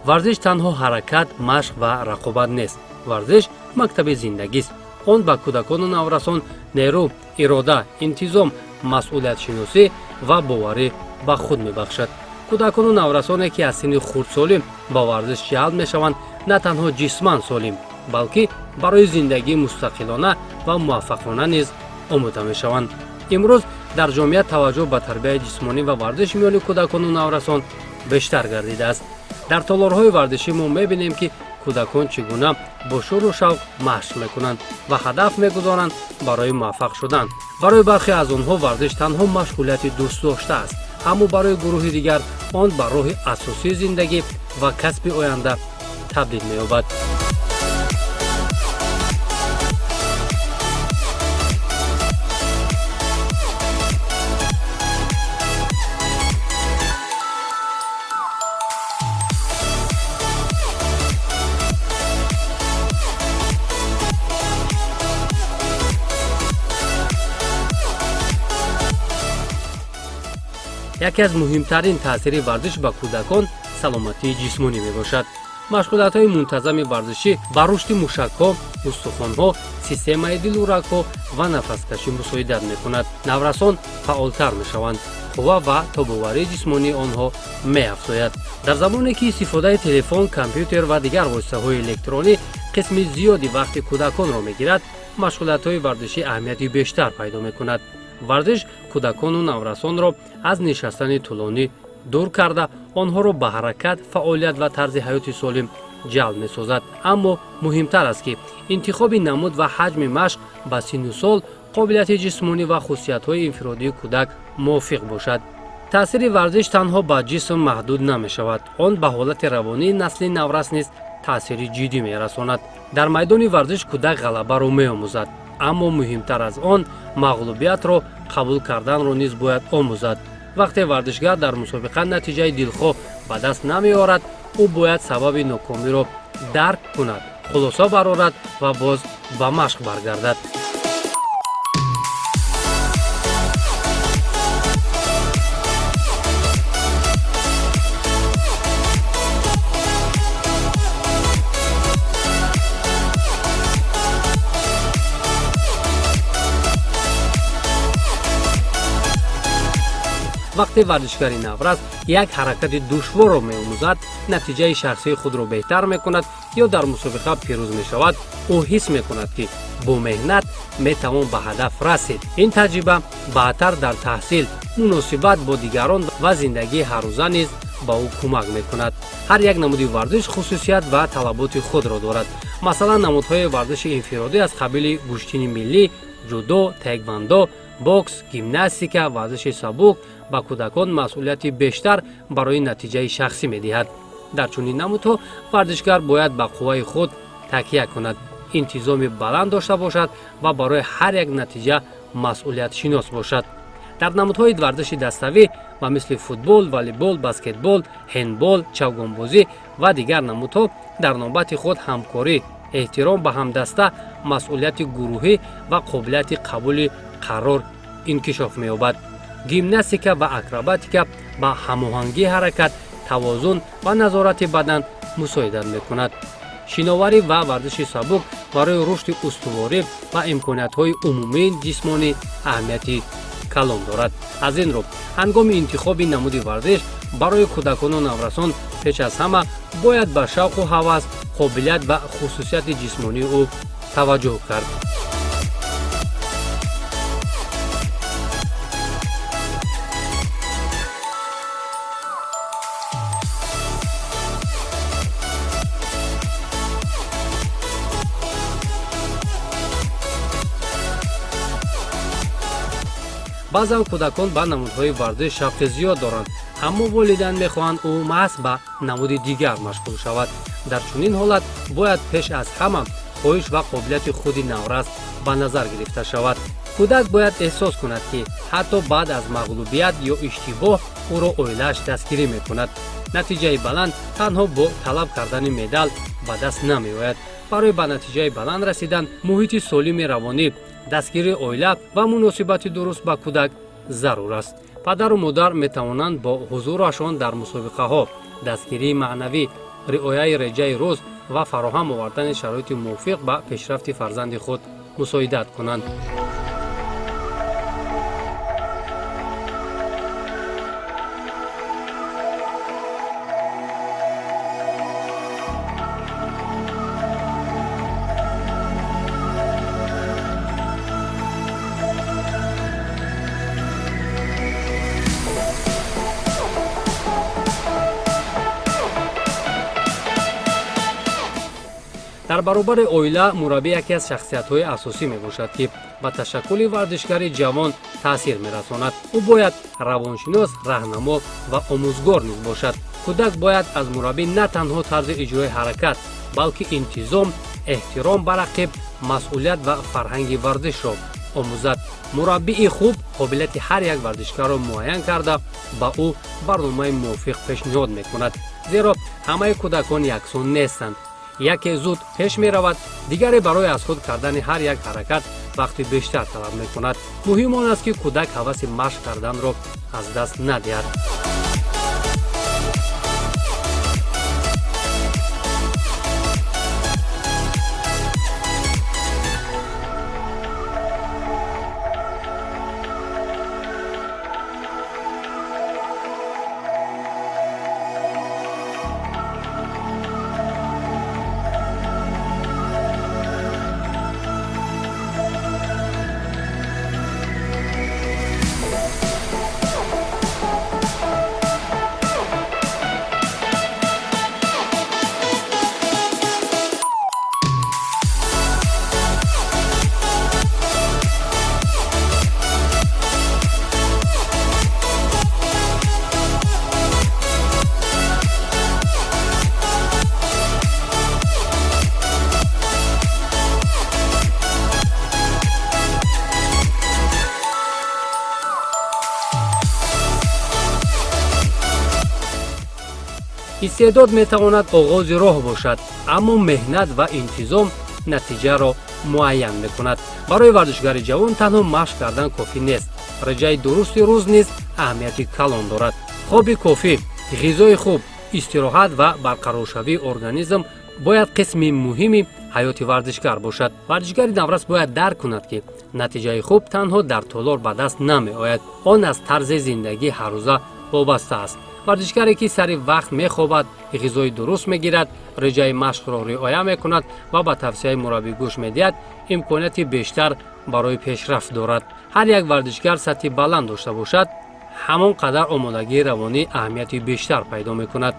варзиш танҳо ҳаракат, машқ ва рақобат нест. варзиш мактаби зиндагист. он ба кӯдакону наврасон нерӯ, ирода, интизом, масъулиятшиносӣ ва боварӣ ба худ мебахшад. кӯдакону наврасоне ки аз синни хурдсолӣ ба варзиш ҷалб мешаванд, на танҳо ҷисман солим, балки барои зиндагии мустақилона ва муваффақона низ омода мешаванд. имрӯз дар ҷомеа таваҷҷӯҳ ба тарбияи ҷисмонӣ ва варзиш миёни кӯдакону наврасон бештар гардидааст. дар толорҳои варзишӣ мо мебинем ки кӯдакон чӣ гуна бо шӯру шавқ машқ мекунанд ва ҳадаф мегузоранд барои муваффақ шудан. барои бархе аз онҳо варзиш танҳо машғулияти дӯстдошта аст, аммо барои гурӯҳи дигар он ба роҳи асосии зиндагӣ ва касби оянда табдил меёбад. яке аз муҳимтарин таъсири варзиш ба кӯдакон саломатии ҷисмонӣ мебошад. машғулиятҳои мунтазами варзишӣ ба рушди мушакҳо, устухонҳо, системаи дилу рагҳо ва нафаскашӣ мусоидат мекунад. наврасон фаъолтар мешаванд, қувва ва тобоварии ҷисмонии онҳо меафзояд. дар замоне ки истифодаи телефон, компютер ва дигар воситаҳои электронӣ қисми зиёди вақти кӯдаконро мегирад, машғулиятҳои варзишӣ аҳамияти бештар пайдо мекунад. варзиш кӯдакону наврасонро аз нишастани тӯлонӣ дур карда, онҳоро ба ҳаракат, фаъолият ва тарзи ҳаёти солим ҷалб месозад. аммо муҳимтар аст ки интихоби намуд ва ҳаҷми машқ ба синну сол, қобилияти ҷисмонӣ ва хусусиятҳои инфиродии кӯдак мувофиқ бошад. таъсири варзиш танҳо ба ҷисм маҳдуд намешавад, он ба ҳолати равонии насли наврас низ таъсири ҷиддӣ мерасонад. дар майдони варзиш кӯдак ғалабаро меомӯзад, аммо муҳимтар аз он мағлубиятро қабул карданро низ бояд омӯзад. вақте варзишгар дар мусобиқа натиҷаи дилхоҳ ба даст намеорад, ӯ бояд сабаби нокомиро дарк кунад, хулоса барорад ва боз ба машқ баргардад. вақте варзишгари наврас як ҳаракати душворро меомӯзад, натиҷаи шахсии худро беҳтар мекунад ё дар мусобиқа пирӯз мешавад, ӯ ҳис мекунад ки бо меҳнат метавон ба ҳадаф расид. ин таҷриба баъдтар дар таҳсил, муносибат бо дигарон ва зиндагии ҳаррӯза низ ба ӯ кӯмак мекунад. ҳар як намуди варзиш хусусият ва талаботи худро дорад. масалан, намудҳои варзиши инфиродӣ аз қабили гӯштини миллӣ, ҷудо, таеквондо, бокс, гимнастика, варзиши сабук ба кӯдакон масъулияти бештар барои натиҷаи шахсӣ медиҳад. дар чунин намудҳо варзишгар бояд ба қувваи худ такя кунад, интизоми баланд дошта бошад ва барои ҳар як натиҷа масъулиятшинос бошад. дар намудҳои варзиши даставӣ ба мисли футбол, волейбол, баскетбол, ҳендбол, чавгонбозӣ ва дигар намудҳо дар навбати худ ҳамкорӣ, эҳтиром ба ҳамдаста, масъулияти гурӯҳӣ ва қобилияти қабули қарор инкишоф меёбад. гимнастика ва акробатика ба ҳамоҳангии ҳаракат, тавозун ва назорати бадан мусоидат мекунад. шиноварӣ ва варзиши сабук барои рушди устуворӣ ва имкониятҳои умумии ҷисмонӣ аҳамияти калон дорад. аз ин рӯ, ҳангоми интихоби намуди варзиш барои кӯдакону наврасон пеш аз ҳама бояд ба шавқу ҳавас, қобилият ва хусусияти ҷисмонии ӯ таваҷҷӯҳ кард. баъзан кӯдакон ба намудҳои варзиш шавқи зиёд доранд, аммо волидайн мехоҳанд ӯ маҳз ба намуди дигар машғул шавад. дар чунин ҳолат бояд пеш аз ҳама хоҳиш ва қобилияти худи наврас ба назар гирифта шавад. кӯдак бояд эҳсос кунад, ки ҳатто баъд аз мағлубият ё иштибоҳ ӯро оилааш дастгирӣ мекунад. натиҷаи баланд танҳо бо талаб кардани медал ба даст намеояд. барои ба натиҷаи баланд расидан муҳити солими равонӣ, дастгирии оила ва муносибати дуруст ба кӯдак зарур аст. падару модар метавонанд бо ҳузурашон дар мусобиқаҳо, дастгирии маънавӣ риояи реҷаи рӯз ва фароҳам овардани шароити мувофиқ ба пешрафти фарзанди худ мусоидат кунанд. дар баробари оила мураббӣ яке аз шахсиятҳои асосӣ мебошад, ки ба ташаккули варзишгари ҷавон таъсир мерасонад. ӯ бояд равоншинос, раҳнамо ва омӯзгор низ бошад. кӯдак бояд аз мураббӣ на танҳо тарзи иҷрои ҳаракат, балки интизом, эҳтиром ба рақиб, масъулият ва фарҳанги варзишро омӯзад. мураббии хуб қобилияти ҳар як варзишгарро муайян карда, ба ӯ барномаи мувофиқ пешниҳод мекунад. зеро ҳамаи кӯдакон яксон нестанд. яке зуд пеш меравад, дигаре барои аз худ кардани ҳар як ҳаракат вақти бештар талаб мекунад. муҳим он аст, ки кӯдак ҳаваси машқ карданро аз даст надиҳад. истеъдод метавонад оғози роҳ бошад, аммо меҳнат ва интизом натиҷаро муайян мекунад. барои варзишгари ҷавон танҳо машқ кардан кофӣ нест. реҷаи дурусти рӯз низ аҳамияти калон дорад. хоби кофӣ, ғизои хуб, истироҳат ва барқароршавии организм бояд қисми муҳими ҳаёти варзишгар бошад. варзишгари наврас бояд дарк кунад, ки натиҷаи хуб танҳо дар толор ба даст намеояд. он аз тарзи зиндагии ҳаррӯза вобаста аст. варзишгаре ки сари вақт мехобад, ғизои дуруст мегирад, реҷаи машқро риоя мекунад ва ба тавсияи мураббӣ гӯш медиҳад, имконияти бештар барои пешрафт дорад. ҳар як варзишгар сатҳи баланд дошта бошад, ҳамон қадар омодагии равонӣ аҳамияти бештар пайдо мекунад.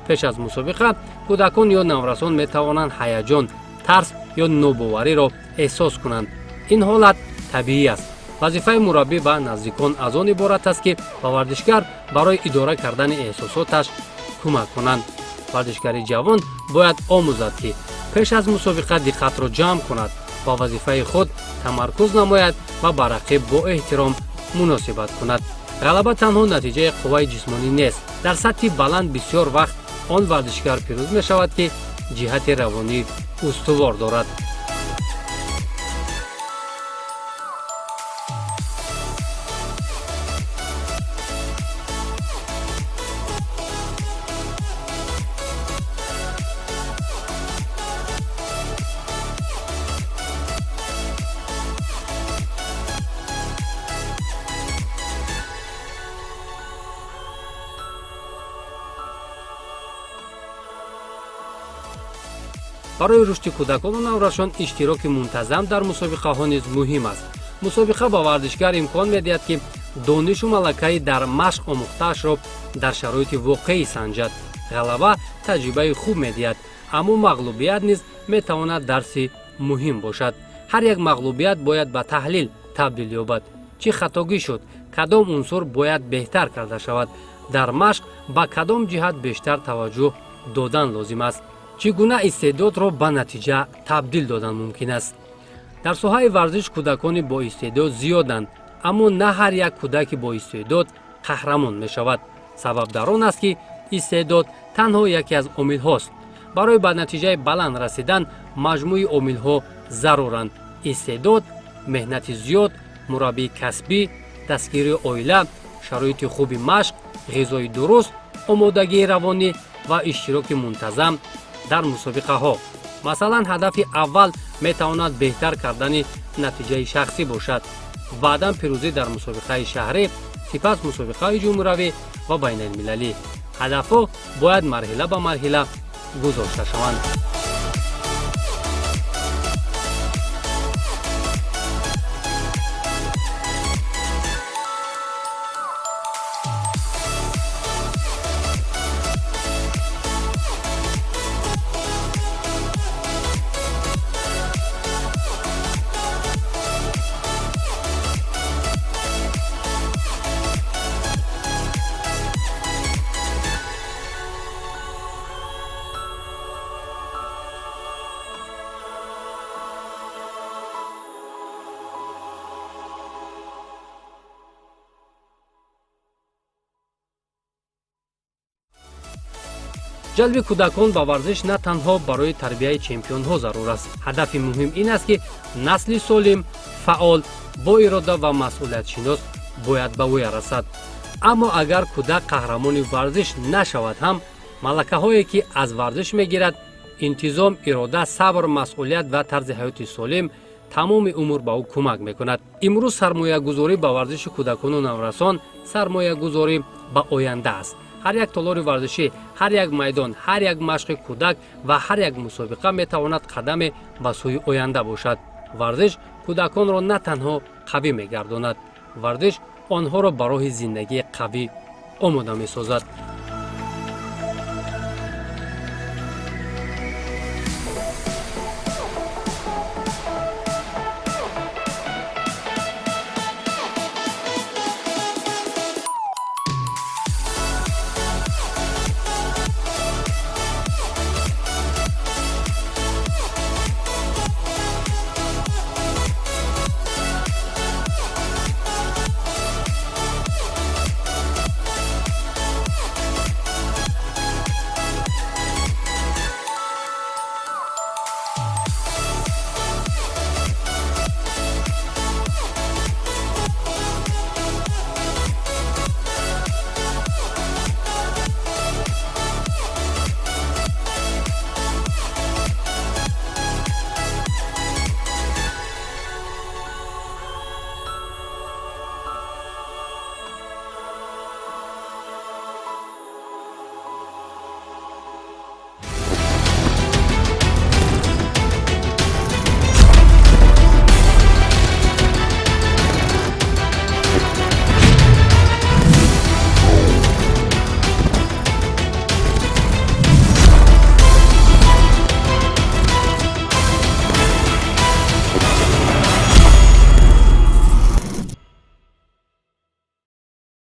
пеш аз мусобиқа кӯдакон ё наврасон метавонанд ҳаяҷон, тарс ё нобовариро эҳсос кунанд. ин ҳолат табиӣ аст. вазифаи мураббӣ ба наздикон аз он иборат аст, ки ба варзишгар барои идора кардани эҳсосоташ кӯмак кунанд. варзишгари ҷавон бояд омӯзад, ки пеш аз мусобиқа диққатро ҷамъ кунад, ба вазифаи худ тамаркуз намояд ва ба рақиб бо эҳтиром муносибат кунад. ғалаба танҳо натиҷаи қувваи ҷисмонӣ нест. дар сатҳи баланд бисёр вақт он варзишгар пирӯз мешавад, ки ҷиҳати равонӣ устувор дорад. барои рушди кӯдакону наврашон иштироки мунтазам дар мусобиқаҳо низ муҳим аст. мусобиқа ба варзишгар имкон медиҳад, ки донишу малакаи дар машқ омӯхтаашро дар шароити воқеӣ санҷад. ғалаба таҷрибаи хуб медиҳад, аммо мағлубият низ метавонад дарси муҳим бошад. ҳар як мағлубият бояд ба таҳлил табдил ёбад. чӣ хатогӣ шуд? кадом унсур бояд беҳтар карда шавад? дар машқ ба кадом ҷиҳат бештар таваҷҷӯҳ додан лозим аст? чӣ гуна истеъдодро ба натиҷа табдил додан мумкин аст? дар соҳаи варзиш кӯдакони боистеъдод зиёданд, аммо на ҳар як кӯдаки боистеъдод қаҳрамон мешавад. сабаб дар он аст, ки истеъдод танҳо яке аз омилҳост. барои ба натиҷаи баланд расидан маҷмӯи омилҳо заруранд. истеъдод, меҳнати зиёд, мураббии касбӣ, дастгирии оила, шароити хуби машқ, ғизои дуруст, омодагии равонӣ ва иштироки мунтазам дар мусобиқаҳо. масалан ҳадафи аввал метавонад беҳтар кардани натиҷаи шахсӣ бошад, баъдан пирӯзӣ дар мусобиқаи шаҳрӣ, сипас мусобиқаи ҷумҳуравӣ ва байналмилалӣ. ҳадафҳо бояд марҳила ба марҳила гузошта шаванд. ҷалби кӯдакон ба варзиш на танҳо барои тарбияи чемпионҳо зарур аст. ҳадафи муҳим ин аст, ки насли солим, фаъол, бо ирода ва масъулиятшинос бояд ба вуя расад. аммо агар кӯдак қаҳрамони варзиш нашавад ҳам, малакаҳое ки аз варзиш мегирад, интизом, ирода, сабр, масъулият ва тарзи ҳаёти солим тамоми умр ба ӯ кӯмак мекунад. имрӯз сармоягузорӣ ба варзиши кӯдакону наврасон сармоягузорӣ ба оянда аст. ҳар як толори варзишӣ, ҳар як майдон, ҳар як машқи кӯдак ва ҳар як мусобиқа метавонад қадаме ба сӯи оянда бошад. варзиш кӯдаконро на танҳо қавӣ мегардонад, варзиш онҳоро ба роҳи зиндагии қавӣ омода месозад.